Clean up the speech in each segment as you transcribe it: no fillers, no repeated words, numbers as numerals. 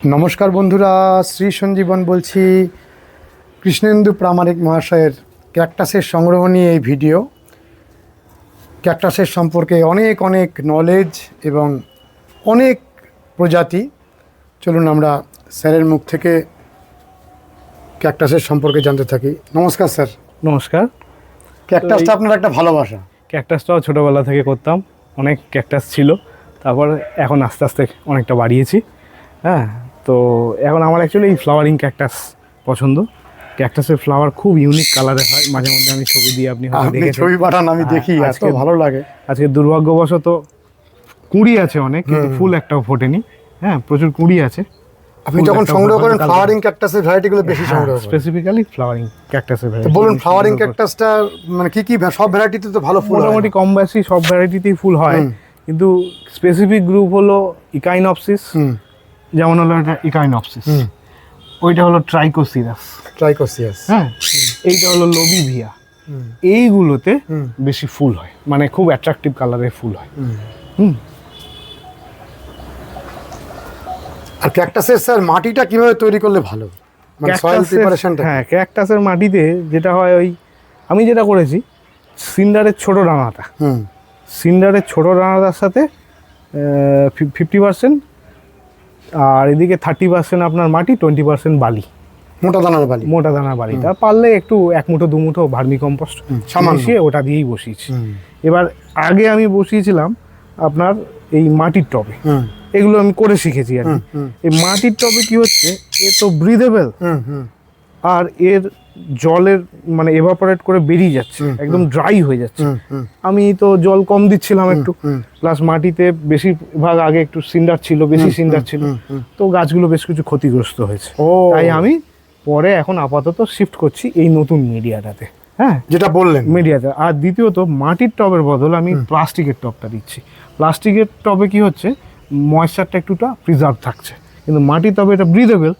নমস্কার বন্ধুরা, শ্রী সঞ্জীবন বলছি। কৃষ্ণেন্দু প্রামাণিক মহাশয়ের ক্যাকটাসের সংগ্রহ নিয়ে এই ভিডিও। ক্যাকটাসের সম্পর্কে অনেক অনেক নলেজ এবং অনেক প্রজাতি। চলুন আমরা স্যারের মুখ থেকে ক্যাকটাসের সম্পর্কে জানতে থাকি। নমস্কার স্যার। নমস্কার। ক্যাকটাসটা আপনার একটা ভালোবাসা। ক্যাকটাসটাও ছোটোবেলা থেকে করতাম, অনেক ক্যাকটাস ছিল, তারপর এখন আস্তে আস্তে অনেকটা বাড়িয়েছি। হ্যাঁ, তো এখন আমার অ্যাকচুয়ালি এই ফ্লাওয়ারিং ক্যাকটাস পছন্দ। ক্যাকটাসের ফ্লাওয়ার খুব ইউনিক কালারের হয়, মাঝে মধ্যে আমি ছবি দিয়ে আপনি ছবি পাঠান, আমি দেখি, আজকে ভালো লাগে। আজকে দুর্ভাগ্যবশত কুঁড়ি আছে অনেক, কিন্তু ফুল একটাও ফোটেনি। হ্যাঁ, প্রচুর কুঁড়ি আছে। আপনি যখন সংগ্রহ করেন ফ্লাওয়ারিং ক্যাকটাসের ভ্যারাইটিগুলো বেশি সংগ্রহ করেন? স্পেসিফিক্যালি ফ্লাওয়ারিং ক্যাকটাসের ভ্যারাইটি। বলুন, ফ্লাওয়ারিং ক্যাকটাসটা মানে কি সব ভ্যারাইটিতে তো ভালো ফুল? মোটামুটি কম বেশি সব ভ্যারাইটিতেই ফুল হয়, কিন্তু স্পেসিফিক গ্রুপ হলো ইকাইনপসিস, যেমন হলো এটা ইকাইনপসিস, ওইটা হলো ট্রাইকোসিরাস। হ্যাঁ, এইটা হলো লোবিভিয়া। এইগুলোতে বেশি ফুল হয়, মানে খুব অ্যাট্রাকটিভ কালারের ফুল হয়। আর ক্যাকটাসের স্যার মাটিটা কিভাবে তৈরি করলে ভালো, মানে সয়েল প্রিপারেশনটা? হ্যাঁ, ক্যাকটাসের মাটিতে যেটা হয়, ওই আমি যেটা করেছি, সিন্ডারের ছোট দানাটা, সিন্ডারের ছোট দানাটার সাথে 50%, আর এদিকে 30% আপনার মাটি, 20% বালি, মোটা দানার বালি। তা পারলে একটু 1 মুঠো 2 মুঠো ভার্মি কম্পোস্ট মিশিয়ে ওটা দিয়েই বসিয়েছি। এবার আগে আমি বসিয়েছিলাম আপনার এই মাটির টবে, এগুলো আমি করে শিখেছি আর কি। এই মাটির টবে কি হচ্ছে, এ তো ব্রিদেবল, আর এর জলের মানে এভাপোরেট করে বেরিয়ে যাচ্ছে, একদম ড্রাই হয়ে যাচ্ছে। আমি তো জল কম দিচ্ছিলাম একটু, প্লাস মাটিতে বেশিরভাগ আগে একটু সিন্ডার ছিল, বেশি সিন্ডার ছিল, তো গাছগুলো বেশ কিছু ক্ষতিগ্রস্ত হয়েছে। তাই আমি পরে এখন আপাতত শিফট করছি এই নতুন মিডিয়াটাতে। হ্যাঁ, যেটা বললেন মিডিয়াতে। আর দ্বিতীয়ত মাটির টবের বদলে আমি প্লাস্টিকের টবটা দিচ্ছি। প্লাস্টিকের টবে কি হচ্ছে, ময়েশ্চারটা একটুটা প্রিজার্ভ থাকছে, কিন্তু মাটির টবে এটা ব্রিদেবল,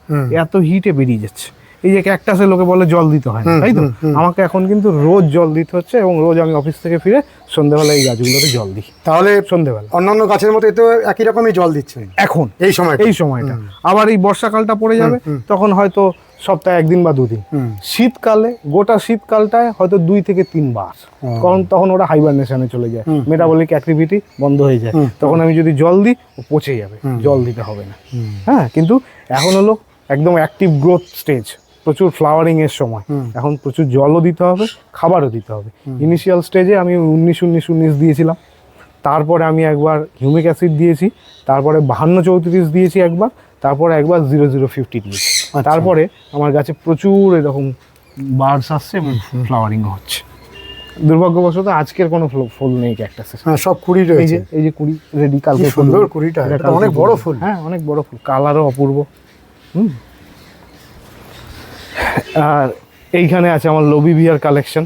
এত হিটে বেরিয়ে যাচ্ছে। এই যে ক্যাকটাসে লোকে বলে জল দিতে হয় না, তাই তো, আমাকে এখন কিন্তু রোজ জল দিতে হচ্ছে, এবং রোজ আমি অফিস থেকে ফিরে সন্ধ্যেবেলা এই গাছগুলোতে জল দিই। তাহলে সন্ধ্যেবেলা অন্যান্য গাছের মতো এতে একই রকমই জল দিচ্ছেন এখন এই সময়টা। আবার এই বর্ষাকালটা পড়ে যাবে, তখন হয়তো সপ্তাহে 1 দিন বা 2 দিন। শীতকালে গোটা শীতকালটায় হয়তো 2 থেকে 3 বার, কারণ তখন ওরা হাইবারনেশনে চলে যায়, মেটাবলিক অ্যাক্টিভিটি বন্ধ হয়ে যায়। তখন আমি যদি জল দিই, ও পচে যাবে, জল দিতে হবে না। হ্যাঁ, কিন্তু এখন হলো একদম অ্যাক্টিভ গ্রোথ স্টেজ, প্রচুর ফ্লাওয়ারিং এর সময়, এখন প্রচুর জলও দিতে হবে, খাবারও দিতে হবে। ইনিশিয়াল স্টেজে আমি 19-19-19 দিয়েছিলাম, তারপরে আমি একবার হিউমিক অ্যাসিড দিয়েছি, তারপরে 52-34 দিয়েছি একবার, তারপরে একবার 0050 দিয়েছি। তারপরে আমার গাছে প্রচুর এরকম বার্ডস আসছে এবং ফ্লাওয়ারিংও হচ্ছে। দুর্ভাগ্যবশত আজকের কোনো ফুল নেই ক্যাকটাসে, সব কুড়ি রয়েছে। এই যে কুড়ি রেডি, কালকে সুন্দর কুড়িটা, এটা অনেক বড় ফুল। হ্যাঁ, অনেক বড় ফুল, কালারও অপূর্ব। আর এইখানে আছে আমার লোবিভিয়ার কালেকশন,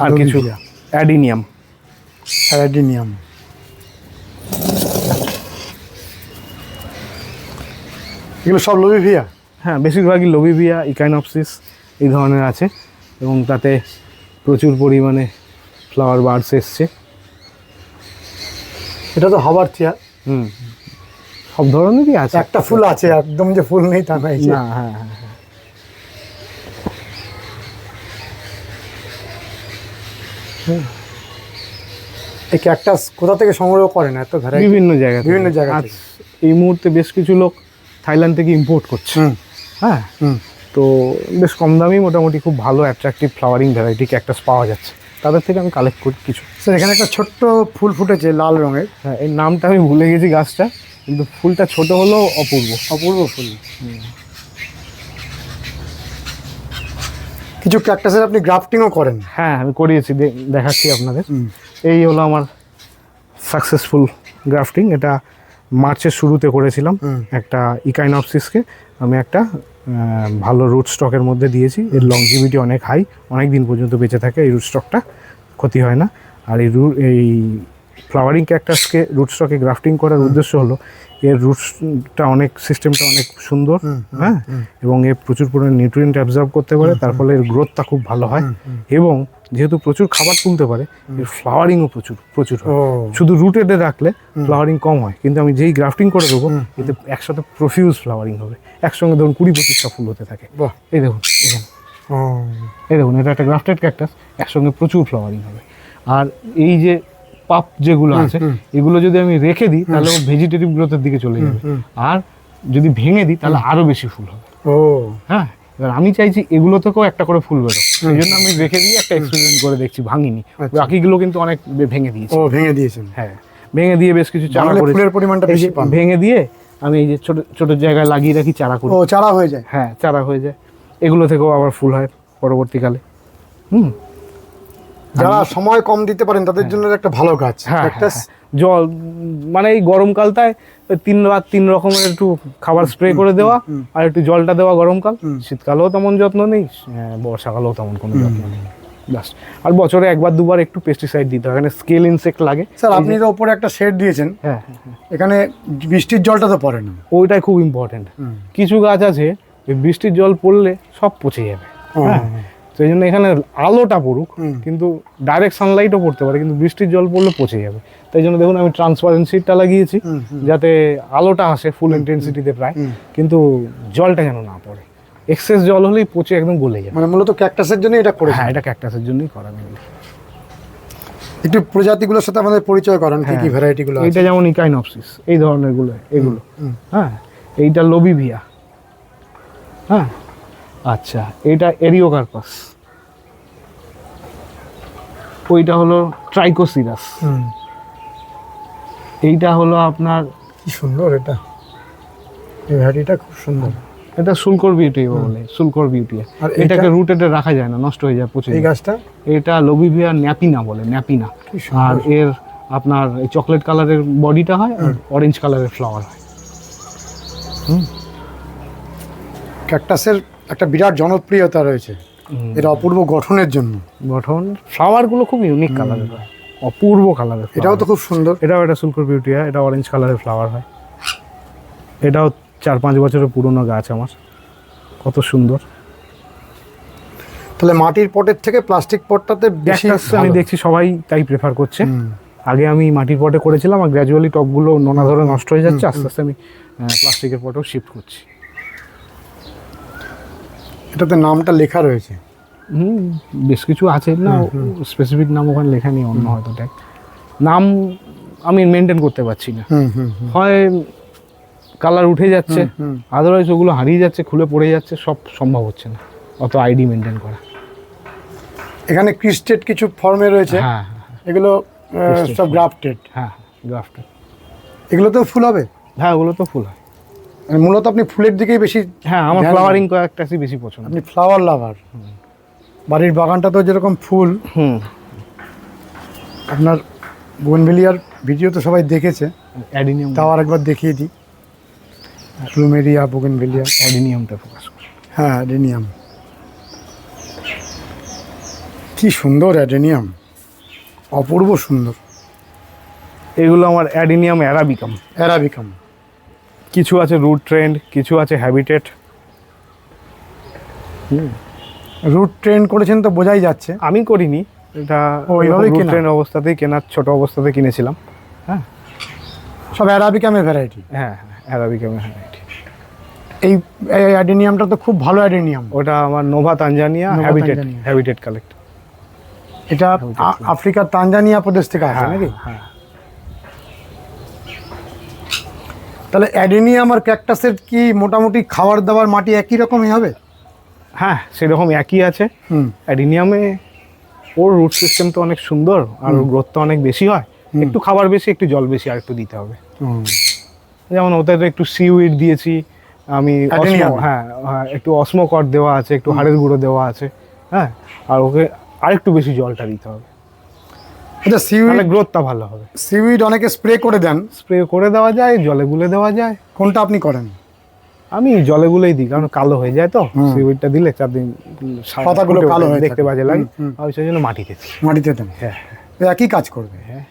আর কিছু অ্যাডিনিয়াম। এগুলো সব লোবিভিয়া? হ্যাঁ, বেশিরভাগই লোবিভিয়া, ইকাইনপসিস এই ধরনের আছে, এবং তাতে প্রচুর পরিমাণে ফ্লাওয়ার বার্ডস এসছে। এটা তো হবার চেয়ার। সব ধরনেরই আছে, একটা ফুল আছে একদম যে ফুল নেই তা নয়। না, হ্যাঁ হ্যাঁ হ্যাঁ। এই ক্যাকটাস কোথা থেকে সংগ্রহ করেন এত ভ্যারাইটি? বিভিন্ন জায়গা থেকে। এই মুহূর্তে বেশ কিছু লোক থাইল্যান্ড থেকে ইম্পোর্ট করছে। হ্যাঁ, তো বেশ কম দামি মোটামুটি খুব ভালো অ্যাট্রাকটিভ ফ্লাওয়ারিং ভ্যারাইটি ক্যাকটাস পাওয়া যাচ্ছে, তাদের থেকে আমি কালেক্ট করি কিছু। স্যার, এখানে একটা ছোট্ট ফুল ফুটেছে লাল রঙের। হ্যাঁ, এই নামটা আমি ভুলে গেছি গাছটা, কিন্তু ফুলটা ছোট হলেও অপূর্ব ফুল। কিছু ক্যাকটাসের আপনি গ্রাফটিংও করেন? হ্যাঁ, আমি করিয়েছি, দেখাচ্ছি আপনাদের। এই হলো আমার সাকসেসফুল গ্রাফটিং। এটা মার্চের শুরুতে করেছিলাম। একটা ইকাইনপসিসকে আমি একটা ভালো রুট স্টকের মধ্যে দিয়েছি। এর লংজিভিটি অনেক হাই, অনেক দিন পর্যন্ত বেঁচে থাকে এই রুট স্টকটা, ক্ষতি হয় না। আর এই ফ্লাওয়ারিং ক্যাকটাসকে রুট স্টকে গ্রাফটিং করার উদ্দেশ্য হলো এর রুটসটা অনেক সিস্টেমটা অনেক সুন্দর, হ্যাঁ, এবং এ প্রচুর পরিমাণে নিউট্রিয়েন্ট অ্যাবজর্ব করতে পারে, তার ফলে এর গ্রোথটা খুব ভালো হয়, এবং যেহেতু প্রচুর খাবার তুলতে পারে এর ফ্লাওয়ারিংও প্রচুর হয়। শুধু রুটেডে রাখলে ফ্লাওয়ারিং কম হয়, কিন্তু আমি যেই গ্রাফটিং করে দেবো এতে একসাথে প্রফিউজ ফ্লাওয়ারিং হবে, একসঙ্গে ধরুন 20-25টা ফুল হতে থাকে। এই দেখুন এখানে, এই দেখুন এটা একটা গ্রাফটেড ক্যাকটাস, একসঙ্গে প্রচুর ফ্লাওয়ারিং হবে। আর এই যে পাপ যেগুলো আছে এগুলো যদি আমি রেখে দিই তাহলে ও ভেজিটেটিভ গ্রোথের দিকে চলে যাবে, আর যদি ভেঙে দিই তাহলে আরো বেশি ফুল হবে। হ্যাঁ, এবার আমি চাইছি এগুলো থেকেও একটা করে ফুল বেরো, সেই জন্য আমি রেখে দিয়ে একটা এক্সপেরিমেন্ট করে দেখছি, ভাঙিনি। বাকিগুলো কিন্তু অনেক ভেঙে দিয়েছি। ভেঙে দিয়েছেন? হ্যাঁ, ভেঙে দিয়ে বেশ কিছু চারা করে, ফুলের পরিমাণটা বেশি পান। ভেঙে দিয়ে আমি এই যে ছোট ছোট জায়গায় লাগিয়ে রাখি, চারা করে। চারা হয়ে যায়? হ্যাঁ, চারা হয়ে যায়, এগুলো থেকেও আবার ফুল হয় পরবর্তীকালে। যারা সময় কম দিতে পারেন তাদের জন্য একটা ভালো গাছ ক্যাকটাস। জল মানে এই গরমকালটায় 3 রকমের একটু খাবার স্প্রে করে দেওয়া, আর একটু জলটা দেওয়া গরমকাল, শীতকালেও তেমন যত্ন নেই, বর্ষাকালেও তেমন কোনো যত্ন নেই, জাস্ট। আর বছরে 1-2 একটু পেস্টিসাইড দিতে হয়, এখানে স্কেল ইনসেক্ট লাগে। স্যার আপনি তো উপরে একটা শেড দিয়েছেন, হ্যাঁ, এখানে বৃষ্টির জলটা তো পড়ে না? ওইটাই খুব ইম্পর্টেন্ট। কিছু গাছ আছে বৃষ্টির জল পড়লে সব পচে যাবে, হ্যাঁ, সেই জন্য এখানে আলোটা পড়ুক, কিন্তু ডাইরেক্ট সানলাইটও পড়তে পারে, কিন্তু বৃষ্টির জল পড়লে পচে যাবে। তাই জন্য দেখুন আমি ট্রান্সপারেন্সিটা লাগিয়েছি, যাতে আলোটা আসে ফুল ইন্টেন্সিটিতে প্রায়, কিন্তু জলটা যেন না পড়ে। এক্সেস জল হলেই পচে একদম গলে যায়। মানে মূলত ক্যাকটাসের জন্য এটা করে? হ্যাঁ, এটা ক্যাকটাসের জন্যই করা। একটু প্রজাতিগুলোর সাথে আমাদের পরিচয় করান, কি কি ভ্যারাইটিগুলো আছে? এটা যেমন ইকাইনপসিস, এই ধরনের এগুলো, হ্যাঁ, এইটা লোবিভিয়া, হ্যাঁ, আচ্ছা, এটা এরিওকার্পাস, ওইটা হলো ট্রাইকোসিরাস, এইটা হলো আপনার, কি সুন্দর এটা, এই ভ্যারাইটিটা খুব সুন্দর। এটা সুলকর বিউটি বলে, সুলকর বিউটি। আর এটাকে রুটেডে রাখা যায় না, নষ্ট হয়ে যায়, পচে। এই গাছটা, এটা লোবিভিয়া ন্যাপিনা বলে, ন্যাপিনা। আর এর আপনার এই চকলেট কালারের বডিটা হয় আর অরেঞ্জ কালারের ফ্লাওয়ার হয়। ক্যাকটাসের একটা বিরাট জনপ্রিয়তা রয়েছে এর অপূর্ব গঠনের জন্য। গঠন, ফ্লাওয়ারগুলো খুব ইউনিক কালারের হয়, অপূর্ব কালারের। এটাও তো খুব সুন্দর। এটাও একটা সুলকর বিউটি, এটা অরেঞ্জ কালারের ফ্লাওয়ার হয়। এটাও 4-5 বছরের পুরনো গাছ আমার, কত সুন্দর। তাহলে মাটির পটের থেকে প্লাস্টিক পটটাতে বেশি আমি দেখছি সবাই তাই প্রেফার করছে। আগে আমি মাটির পটে করেছিলাম, আর গ্র্যাজুয়ালি টবগুলো নোনা ধরে নষ্ট হয়ে যাচ্ছে, আস্তে আস্তে আমি প্লাস্টিকের পটেও শিফট করছি। এটাতে নামটা লেখা রয়েছে? বেশ কিছু আছে না, স্পেসিফিক নাম ওখানে লেখা নেই, অন্য হয়তো ট্যাগ নাম আমি মেনটেন করতে পারছি না, হয় কালার উঠে যাচ্ছে, আদারওয়াইজ ওগুলো হারিয়ে যাচ্ছে, খুলে পড়ে যাচ্ছে, সব সম্ভব হচ্ছে না অত আইডি মেনটেন করা। এখানে ক্রিস্টেড কিছু ফর্মে রয়েছে, হ্যাঁ, এগুলো সব গ্রাফটেড। হ্যাঁ, গ্রাফটেড। এগুলো তো ফুল হবে? হ্যাঁ, ওগুলো তো ফুল হয়। মূলত আপনি ফুলের দিকেই বেশি? হ্যাঁ, আমার ফ্লাওয়ারিং কয়েকটাই বেশি পছন্দ। আপনি ফ্লাওয়ার লাভার। বাড়ির বাগানটা তো যেরকম ফুল, আপনার বোগেনভিলিয়ার ভিডিও তো সবাই দেখেছে, অ্যাডিনিয়াম, তাও আরেকবার দেখিয়ে দিই। প্লুমেরিয়া, বোগেনভিলিয়া, অ্যাডিনিয়ামটা ফোকাস করি। হ্যাঁ, অ্যাডেনিয়াম, কি সুন্দর অ্যাডেনিয়াম, অপূর্ব সুন্দর। এগুলো আমার অ্যাডিনিয়াম অ্যারাবিকাম। অ্যারাবিকাম, কিছু আছে রুট ট্রেন্ড, কিছু আছে হ্যাবিটেট। রুট ট্রেন্ড করেছেন তো বোঝাই যাচ্ছে। আমি করিনি, এটা ওইভাবেই রুট ট্রেন্ড অবস্থাতেই কেনা, ছোট অবস্থাতেই কিনেছিলাম। হ্যাঁ, সব অ্যারাবিকামের ভ্যারাইটি? হ্যাঁ, অ্যারাবিকামের ভ্যারাইটি। এই অ্যাডেনিয়ামটা তো খুব ভালো অ্যাডেনিয়াম। ওটা আমার নোভা তানজানিয়া হ্যাবিটেট কালেক্ট। এটা আফ্রিকার তানজানিয়া প্রদেশ থেকে আসে নাকি? হ্যাঁ। তাহলে অ্যাডেনিয়াম আর ক্যাকটাসের কি মোটামুটি খাবার দাবার মাটি একই রকমই হবে? হ্যাঁ, সেরকম একই আছে। অ্যাডেনিয়ামে ওর রুট সিস্টেম তো অনেক সুন্দর, আর ওর গ্রোথটা অনেক বেশি হয়, একটু খাবার বেশি, একটু জল বেশি, আর একটু দিতে হবে। যেমন ওতে তো একটু সিউইড দিয়েছি আমি, হ্যাঁ, একটু অসমোকট দেওয়া আছে, একটু হাড়ের গুঁড়ো দেওয়া আছে, হ্যাঁ, আর ওকে আরেকটু বেশি জলটা দিতে হবে। এটা সিউইড, গ্রোথটা ভালো হবে। সিউইড অনেকে স্প্রে করে দেন। স্প্রে করে দেওয়া যায়, জলে গুলে দেওয়া যায়। কোনটা আপনি করেন? আমি জলে গুলেই দিই, কারণ কালো হয়ে যায় তো, সিউইডটা দিলে 4 দিন পাতাগুলো কালো হয়ে দেখতে বাজে লাগে, আর সেই জন্য মাটিতে দেন। হ্যাঁ, একই কাজ করবে। হ্যাঁ,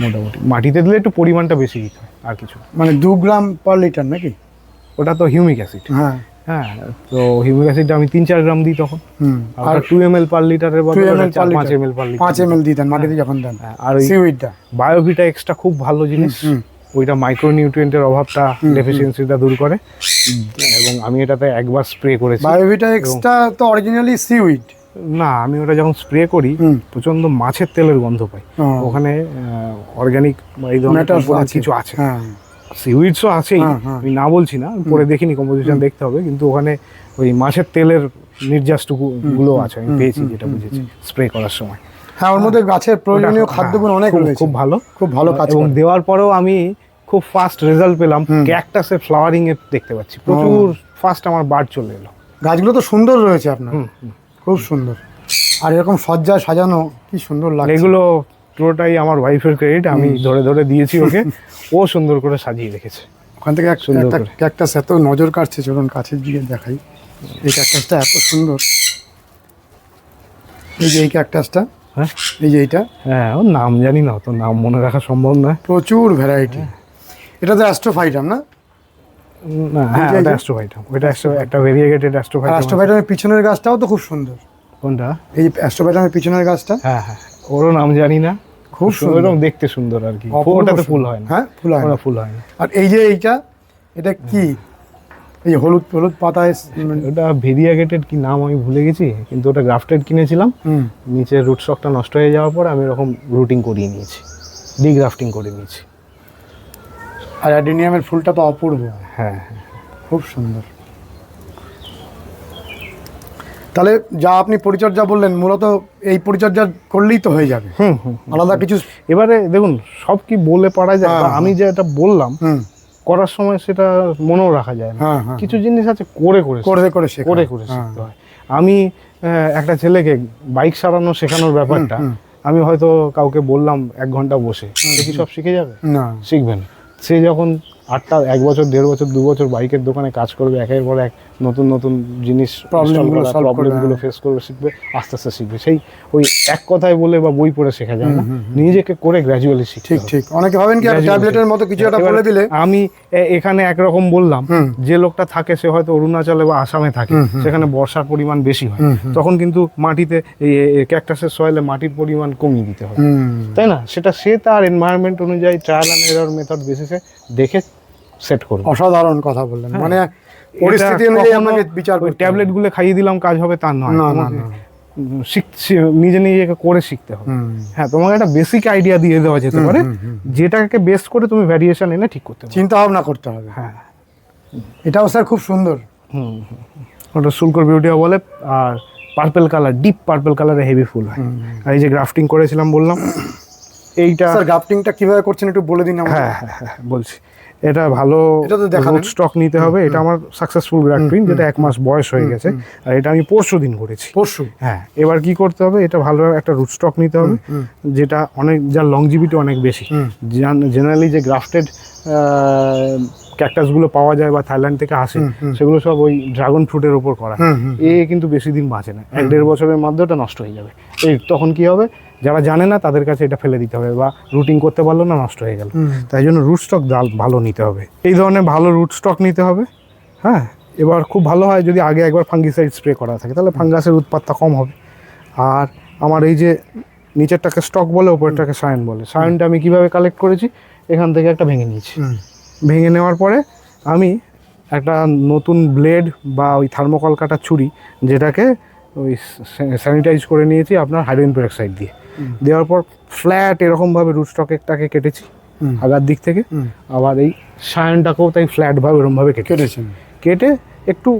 মোটামুটি মাটিতে দিলে একটু পরিমাণটা বেশি দিতে হয়, আর কিছু না। মানে 2 গ্রাম পার লিটার নাকি? ওটা তো হিউমিক অ্যাসিড। হ্যাঁ হ্যাঁ, তো হিউমিক অ্যাসিডটা আমি 3-4 গ্রাম দিই তখন। আর 2 ml পার লিটারের 2 বদলে ml per 5 liter, ml per litre 5 ml দিতেন মাটিতে যখন দেন। আর ওই সিউইডটা বায়োভিটা এক্সট্রা খুব ভালো জিনিস, ওইটা মাইক্রোনিউট্রিয়েন্টের অভাবটা, ডেফিসিয়েন্সিটা দূর করে। এবং আমি এটাতে একবার স্প্রে করেছি। বায়োভিটা এক্সট্রা তো অরিজিনালি সিউইড। না, আমি ওটা যখন স্প্রে করি প্রচন্ড মাছের তেলের গন্ধ পাই। ওখানে অর্গানিক এই ধরনের component কিছু আছে, হ্যাঁ সিউইডসও আছেই, আমি না বলছি না, পরে দেখিনি কম্পোজিশন দেখতে হবে, কিন্তু ওখানে ওই মাছের তেলের নির্যাসটুকু গুলো আছে, আমি পেয়েছি, যেটা বুঝেছি স্প্রে করার সময়। হ্যাঁ, ওর মধ্যে গাছের প্রয়োজনীয় খাদ্যগুণ অনেক রয়েছে, খুব ভালো, খুব ভালো কাজ এবং করে। দেওয়ার পরেও আমি খুব ফাস্ট রেজাল্ট পেলাম। ক্যাকটাসের ফ্লাওয়ারিং এর দেখতে পাচ্ছি, প্রচুর ফাস্ট আমার বার্ড চলে এলো। গাছগুলো তো সুন্দর রয়েছে আপনার, খুব সুন্দর। আর এরকম সজ্জা সাজানো কি সুন্দর লাগে। এগুলো পুরোটাই আমার ওয়াইফের ক্রেডিট, আমি ধরে ধরে দিয়েছি ওকে, ও সুন্দর করে সাজিয়ে রেখেছে। ওখান থেকে সুন্দর একটা করে। ক্যাকটাস এত নজর কাটছে, চলুন কাছের দিকে দেখাই। এই ক্যাকটাসটা এত সুন্দর, এই যে এই ক্যাকটাসটা, হ্যাঁ এই যে এইটা, হ্যাঁ, ওর নাম জানি না, তো নাম মনে রাখা সম্ভব নয়। প্রচুর ভ্যারাইটি। এটা তো অ্যাস্ট্রোফাইটাম না? না, হ্যাঁ, এই যে- ওটা অ্যাস্ট্রোফাইটাম, ওটা একটা ভেরিয়েগেটেড আর অ্যাস্ট্রোফাইটাম। অ্যাস্ট্রোফাইটামের পিছনের গাছটাও তো খুব সুন্দর। কোনটা? এই অ্যাস্ট্রোফাইটামের পিছনের গাছটা হ্যাঁ হ্যাঁ, ওরও নাম জানি না, খুব সুন্দর, সুন্দর। দেখতে সুন্দর আর কি। অপূর্ব ওটাতে ফুল সুন্দর। হয় না। হ্যাঁ, ফুল হয় না। ওটা ফুল হয় না। আর এই যে এইটা, এটা কি? এই হলুদ হলুদ পাতায় ওটা ভেরিয়েগেটেড কি নাম আমি ভুলে গেছি, কিন্তু ওটা গ্রাফটেড কিনেছিলাম। নিচে রুট স্টকটা নষ্ট হয়ে যাওয়ার পর আমি এরকম রুটিং করিয়ে নিয়েছি, ডিগ্রাফটিং করে নিয়েছি। আর অ্যাডিনিয়ামের ফুলটা তো অপূর্ব, হ্যাঁ, খুব সুন্দর। তাহলে যা আপনি পরিচর্যা বললেন, মূলত এই পরিচর্যা করলেই তো হয়ে যাবে, আলাদা কিছু। এবারে দেখুন, সব কি বলে পারা যায়? বা আমি যে এটা বললাম করার সময় সেটা মনেও রাখা যায় না। কিছু জিনিস আছে করে করে করে করে শেখা। করে করে শিখতে হয়। আমি একটা ছেলেকে বাইক সারানো শেখানোর ব্যাপারটা, আমি হয়তো কাউকে বললাম 1 ঘন্টা বসে, সে কি সব শিখে যাবে? না, শিখবেন। সে যখন 1 বছর 1.5 বছর 2 বছর বাইকের দোকানে কাজ করবে, একের পর এক নতুন নতুন জিনিস, প্রবলেমগুলো ফেস করবে, শিখবে, আস্তে আস্তে শিখবে। সেই ওই এক কথায় বলে বা বই পড়ে শেখা যায় না, নিজেকে করে গ্র্যাজুয়ালি শিখতে ঠিক হবে। ঠিক। অনেকে ভাবেন কি ট্যাবলেটের মতো কিছু একটা বলে দিলে। আমি এখানে একরকম বললাম, যে লোকটা থাকে সে হয়তো অরুণাচলে বা আসামে থাকে, সেখানে বর্ষার পরিমাণ বেশি হয়, তখন কিন্তু মাটিতে এই ক্যাকটাসের সয়েলে মাটির পরিমাণ কমিয়ে দিতে হবে, তাই না? সেটা সে তার এনভায়রনমেন্ট অনুযায়ী ট্রায়াল অ্যান্ড এরর মেথড বেসিসে দেখে সেট করবে। অসাধারণ কথা বললেন, মানে পরিস্থিতি অনুযায়ী আপনাকে বিচার করতে হবে। ট্যাবলেট গুলো খাইয়ে দিলাম কাজ হবে তা নয়, না, না, তোমাকে না। নিজে নিজেকে করে শিখতে হবে। হ্যাঁ, তোমাকে একটা বেসিক আইডিয়া দিয়ে দেওয়া যেতে পারে, যেটাকে বেস করে তুমি ভ্যারিয়েশন এনে ঠিক করতে পারো। চিন্তা ভাবনা করতে হবে। হ্যাঁ, এটাও স্যার খুব সুন্দর। ওটা সুলকর বিউটিয়া বলে। আর পার্পল কালার, ডিপ পার্পল কালারে হেভি ফুল হয়। আর এই যে গ্রাফটিং করেছিলাম বললাম, এইটা স্যার গ্রাফটিংটা কিভাবে করছেন একটু বলে দিন আমাকে। হ্যাঁ হ্যাঁ হ্যাঁ, বলছি। এটা ভালো এটা তো দেখালেন। রুট স্টক নিতে হবে। এটা আমার সাকসেসফুল গ্রাফটিং, যেটা 1 মাস বয়স হয়ে গেছে, আর এটা আমি পরশু দিন করেছি। পরশু? হ্যাঁ। এবার কি করতে হবে, এটা ভালো একটা রুট স্টক নিতে হবে, যেটা অনেক, যার লংজিভিটি অনেক বেশি। জেনারেলি যে গ্রাফটেড ক্যাকটাসগুলো পাওয়া যায় বা থাইল্যান্ড থেকে আসে, সেগুলো সব ওই ড্রাগন ফ্রুটের উপর করা। কিন্তু বেশি দিন বাঁচে না, 1-1.5 বছরের মধ্যে ওটা নষ্ট হয়ে যাবে। তখন কি হবে, যারা জানে না তাদের কাছে এটা ফেলে দিতে হবে, বা রুটিং করতে পারলো না, নষ্ট হয়ে গেল। তাই জন্য রুট স্টক ভালো নিতে হবে, এই ধরনের ভালো রুট স্টক নিতে হবে। হ্যাঁ, এবার খুব ভালো হয় যদি আগে একবার ফাঙ্গিসাইড স্প্রে করা থাকে, তাহলে ফাঙ্গাসের উৎপাতটা কম হবে। আর আমার এই যে নিচেরটাকে স্টক বলে, উপরেরটাকে সায়ন বলে, সায়নটা আমি কিভাবে কালেক্ট করেছি, এখান থেকে একটা ভেঙে নিয়েছি। ভেঙে নেওয়ার পরে আমি একটা নতুন ব্লেড বা ওই থার্মোকল কাটার ছুরি, যেটাকে ওই স্যানিটাইজ করে নিয়েছি আপনার হাইড্রোজেন পেরক্সাইড দিয়ে, দেওয়ার পর ফ্ল্যাট এরকমভাবে রুট স্টকটাকে কেটেছি আগার দিক থেকে। আবার এই সায়নটাকেও তাই ফ্ল্যাটভাবে এরকমভাবে কেটেছেন, কেটে একটু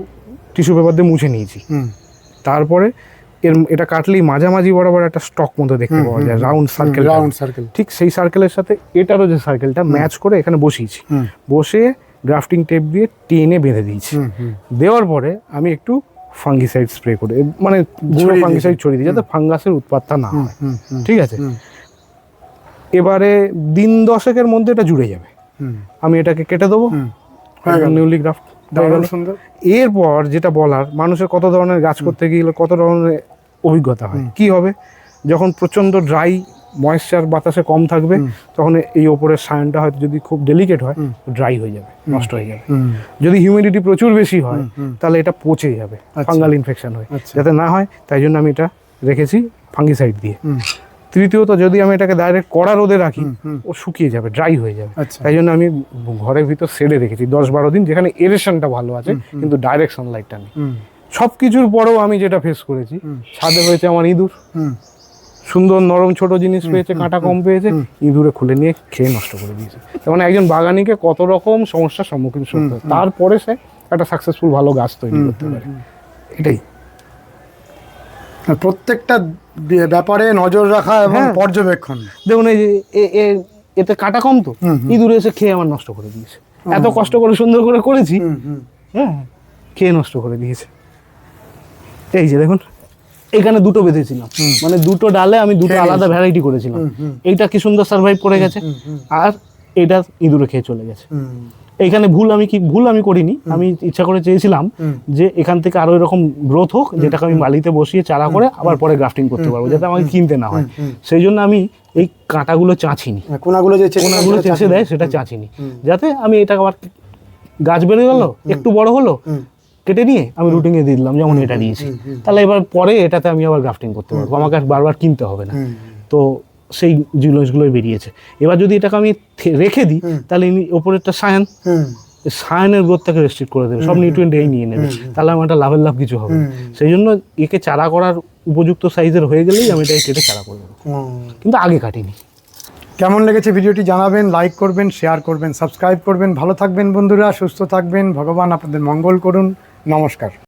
টিস্যু পেপার দিয়ে মুছে নিয়েছি। তারপরে এটা কাটলেই মাঝামাঝি বরাবর একটা স্টক মতো দেখতে পাওয়া যায়, রাউন্ড সার্কেল। ঠিক সেই সার্কেলের সাথে এটারও যে সার্কেলটা ম্যাচ করে এখানে বসিয়েছি, বসে গ্রাফটিং টেপ দিয়ে টেনে বেঁধে দিয়েছি। দেওয়ার পরে আমি একটু ফাঙ্গিসাইড স্প্রে করে, মানে গুঁড়ো ফাঙ্গিসাইড ছড়িয়ে দিই, যাতে ফাঙ্গাসের উৎপাতটা না হয়। ঠিক আছে, এবারে দিন 10-এর মধ্যে এটা জুড়ে যাবে। আমি এটাকে কেটে দেবো, নিউলি গ্রাফট। এরপর যেটা বলার, মানুষের কত ধরনের গাছ করতে গেলে কত ধরনের অভিজ্ঞতা হয়। কি হবে, যখন প্রচণ্ড ড্রাই ময়েশ্চার বাতাসে কম থাকবে তখন এই ওপরের সায়ানটা হয়তো যদি খুব ডেলিকেট হয় ড্রাই হয়ে যাবে, নষ্ট হয়ে যাবে। যদি হিউমিডিটি প্রচুর বেশি হয় তাহলে এটা পচে যাবে, ফাঙ্গাল ইনফেকশন হয়। যাতে না হয় তাই জন্য আমি এটা রেখেছি ফাঙ্গিসাইড দিয়ে। তৃতীয়ত, যদি আমি এটাকে ডাইরেক্ট কড়া রোদে রাখি ও শুকিয়ে যাবে, ড্রাই হয়ে যাবে। তাই জন্য আমি ঘরের ভিতর শেডে রেখেছি 10-12 দিন, যেখানে এরেশনটা ভালো আছে কিন্তু ডাইরেক্ট সানলাইটটা নেই। সব কিছুর পরেও আমি যেটা ফেস করেছি, ছাদে হয়েছে আমার ইঁদুর, সুন্দর নরম ছোট জিনিস পেয়েছে, কাঁটা কম পেয়েছে, ইঁদুরে খুলে নিয়ে খেয়ে নষ্ট করে দিয়েছে। তার মানে একজন বাগানিকে কত রকম সমস্যার সম্মুখীন হতে হয়, তারপরে সে একটা সাকসেসফুল ভালো গাছ তৈরি করতে পারে। এটাই প্রত্যেকটা ব্যাপারে নজর রাখা এবং পর্যবেক্ষণ। দেখুন এই যে এতে কাটা কম, তো ইঁদুরে এসে খেয়ে আমার নষ্ট করে দিয়েছে। এত কষ্ট করে সুন্দর করে করেছি, হ্যাঁ, খেয়ে নষ্ট করে দিয়েছে। এই যে দেখুন, এখানে দুটো বেঁধেছিলাম, মানে দুটো ডালে আমি দুটো আলাদা ভ্যারাইটি করেছিলাম। এইটা কি সুন্দর সার্ভাইভ করে গেছে, আর এটা ইঁদুরে খেয়ে চলে গেছে। এইখানে ভুল আমি করিনি, আমি ইচ্ছা করে চেয়েছিলাম যে এখান থেকে আরো এরকম গ্রোথ হোক, যেটাকে আমি বালিতে বসিয়ে চারা করে আবার পরে গ্রাফটিং করতে পারবো, যাতে আমাকে কিনতে না হয়। সেই জন্য আমি এই কাঁটাগুলো চাঁচিনি, কোনাগুলো চেঁচে দেয় সেটা চাঁচিনি, যাতে আমি এটা আবার গাছ বেড়ে গেল, একটু বড় হলো, কেটে নিয়ে আমি রুটিংয়ে দিয়ে দিলাম, যেমন এটা দিয়েছি। তাহলে এবার পরে এটাতে আমি আবার গ্রাফটিং করতে পারবো, আমাকে আর বারবার কিনতে হবে না। তো সেই জিনিসগুলোই বেরিয়েছে। এবার যদি এটাকে আমি রেখে দিই, তাহলে ওপরেরটা সায়ানের গ্রোথটাকে রেস্ট্রিক্ট করে দেবে, সব নিউট্রিয়েন্ট এই নিয়ে নেবে, তাহলে আমার একটা লাভের লাভ কিছু হবে। সেই জন্য একে চারা করার উপযুক্ত সাইজের হয়ে গেলেই আমি এটাকে কেটে চারা করে দেবো, কিন্তু আগে কাটিনি। কেমন লেগেছে ভিডিওটি জানাবেন, লাইক করবেন, শেয়ার করবেন, সাবস্ক্রাইব করবেন। ভালো থাকবেন বন্ধুরা, সুস্থ থাকবেন, ভগবান আপনাদের মঙ্গল করুন। নমস্কার।